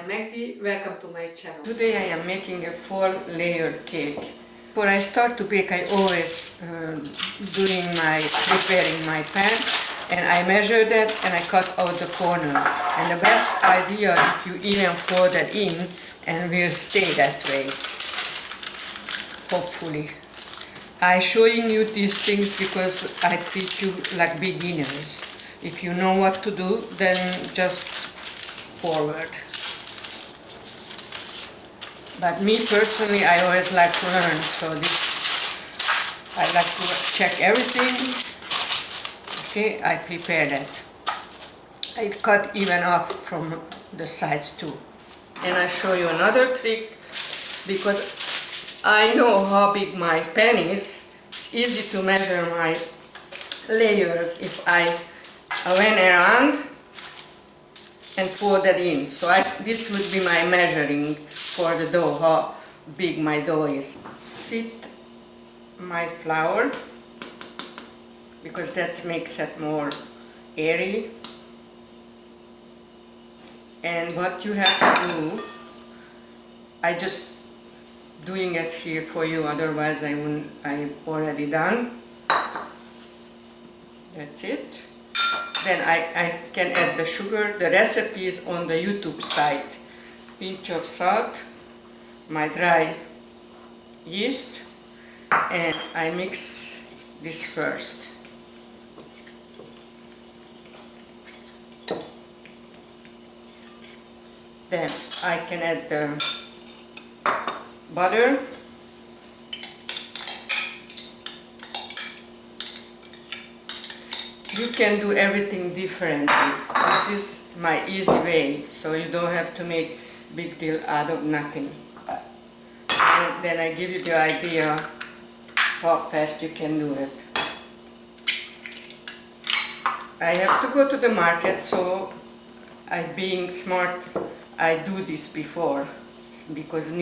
Magdi, welcome to my channel. Today I am making a 4-layer cake. Before I start to bake, I always preparing my pan, and I measure that and I cut out the corner. And the best idea if you even fold it in and will stay that way, hopefully. I'm showing you these things because I teach you like beginners. If you know what to do, then just forward. But me personally, I always like to learn, so I like to check everything. Okay, I prepare that. I cut even off from the sides too. And I show you another trick, because I know how big my pan is. It's easy to measure my layers if I went around and fold it in. So this would be my measuring for the dough, how big my dough is. Sift my flour, because that makes it more airy. And what you have to do, I just doing it here for you, otherwise I'm already done. That's it. Then I can add the sugar. The recipe is on the YouTube site. Pinch of salt, my dry yeast, and I mix this first. Then I can add the butter. You can do everything differently. This is my easy way, so you don't have to make big deal out of nothing. And then I give you the idea how fast you can do it. I have to go to the market, so being smart, I do this before, because it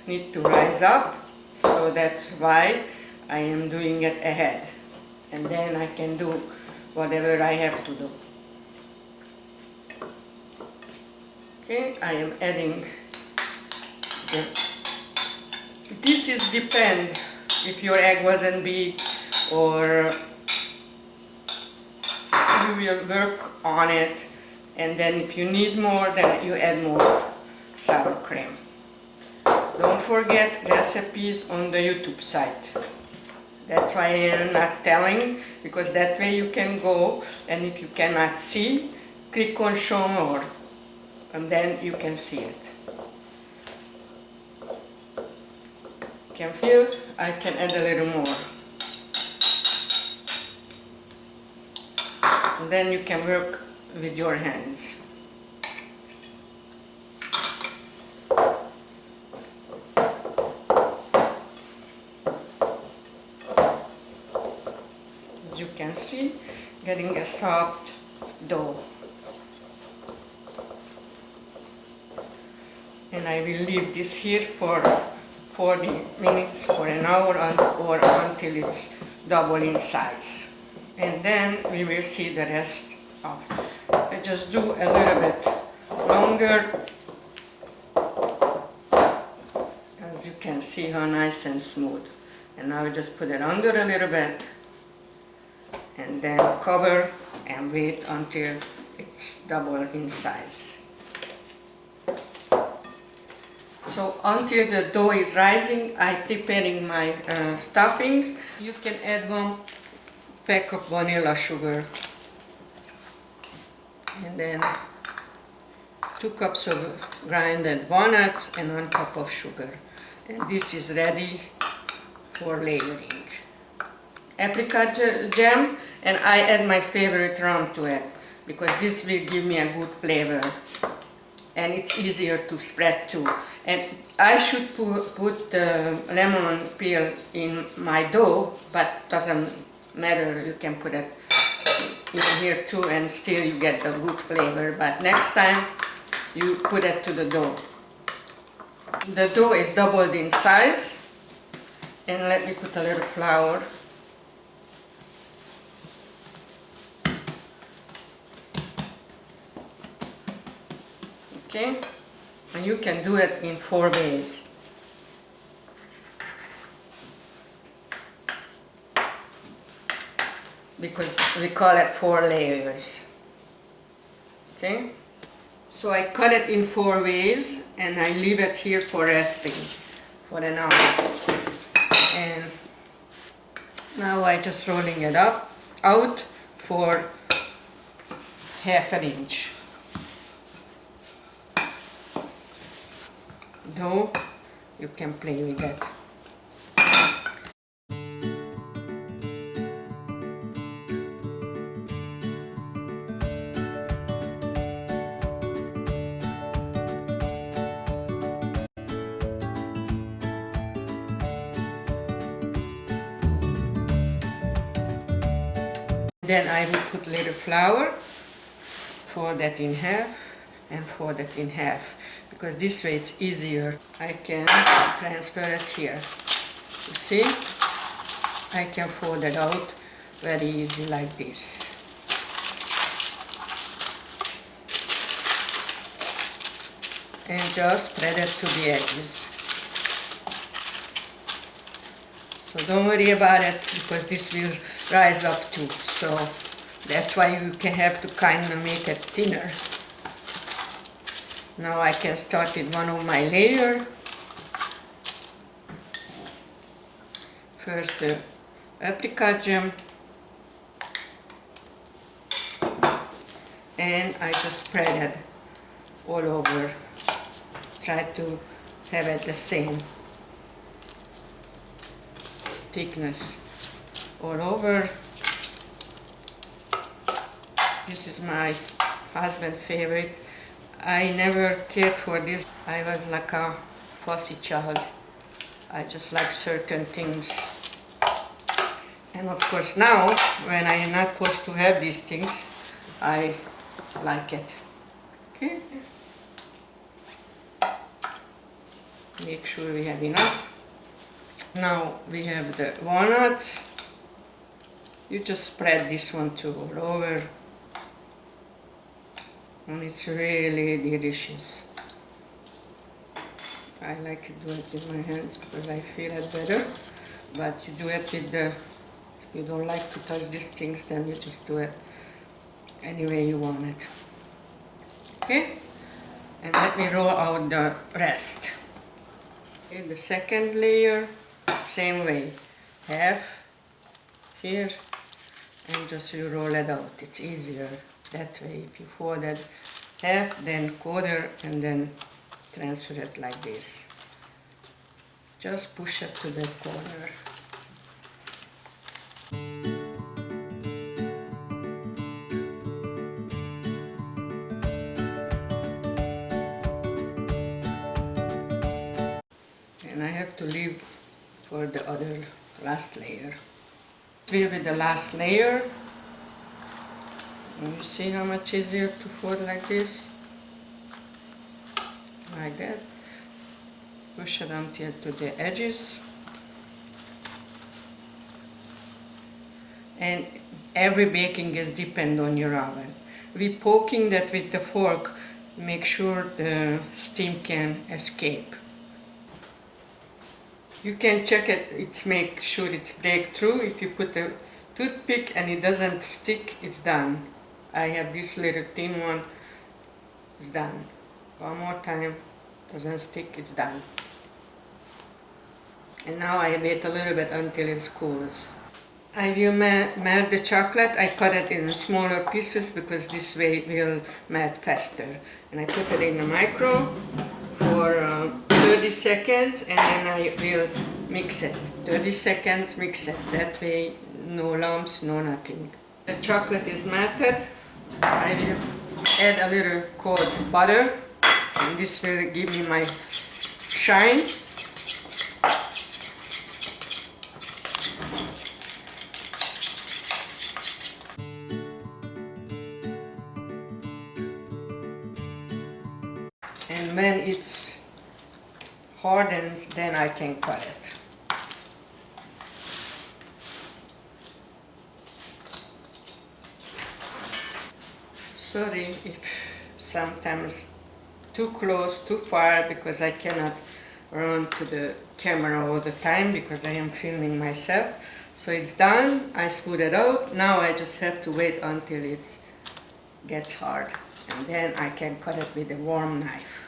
needs to rise up, so that's why I am doing it ahead. And then I can do whatever I have to do. Okay, I am adding this is depend if your egg wasn't big, or you will work on it, and then if you need more, then you add more sour cream. Don't forget recipes on the YouTube site. That's why I am not telling, because that way you can go, and if you cannot see, click on show more, and then you can see it. Can feel, I can add a little more. And then you can work with your hands. As you can see, getting a soft dough. And I will leave this here for 40 minutes or an hour, or until it's double in size. And then we will see the rest of it. I just do a little bit longer. As you can see how nice and smooth. And now I just put it under a little bit, and then cover and wait until it's double in size. So until the dough is rising, I'm preparing my stuffings. You can add 1 pack of vanilla sugar, and then 2 cups of grinded walnuts and 1 cup of sugar. And this is ready for layering. Apricot jam, and I add my favorite rum to it, because this will give me a good flavor. And it's easier to spread too. And I should put the lemon peel in my dough, but doesn't matter, you can put it in here too, and still you get the good flavor. But next time you put it to the dough. The dough is doubled in size, and let me put a little flour. Okay, And you can do it in 4 ways. Because we call it 4 layers. Okay? So I cut it in 4 ways and I leave it here for resting for an hour. And now I just rolling it out for half an inch. Though you can play with it. Then I will put little flour, fold that in half and fold that in half, because this way it's easier. I can transfer it here. You see? I can fold it out very easy like this. And just spread it to the edges. So don't worry about it, because this will rise up too. So that's why you can have to kind of make it thinner. Now I can start with one of my layer. First the apricot jam. And I just spread it all over. Try to have it the same thickness all over. This is my husband's favorite. I never cared for this. I was like a fussy child. I just like certain things. And of course now, when I am not supposed to have these things, I like it. Okay? Make sure we have enough. Now we have the walnuts. You just spread this one too all over. And it's really delicious. I like to do it with my hands because I feel it better. But you do it with the, if you don't like to touch these things, then you just do it any way you want it. Okay? And let me roll out the rest. Okay, the second layer, same way. Half here, and just you roll it out. It's easier that way. If you fold it half, then quarter, and then transfer it like this. Just push it to the corner. And I have to leave for the other last layer. Leave with the last layer. And you see how much easier to fold like this? Like that. Push it until to the edges. And every baking is depend on your oven. We poking that with the fork, make sure the steam can escape. You can check it, make sure it's break through. If you put a toothpick and it doesn't stick, it's done. I have this little thin one, it's done. One more time, doesn't stick, it's done. And now I wait a little bit until it cools. I will melt the chocolate. I cut it in smaller pieces because this way it will melt faster. And I put it in the micro for 30 seconds and then I will mix it. 30 seconds, mix it. That way no lumps, no nothing. The chocolate is melted. I will add a little cold butter and this will give me my shine. And when it's hardens, then I can cut it. Sorry if sometimes too close, too far, because I cannot run to the camera all the time because I am filming myself. So it's done, I smoothed it out. Now I just have to wait until it gets hard, and then I can cut it with a warm knife.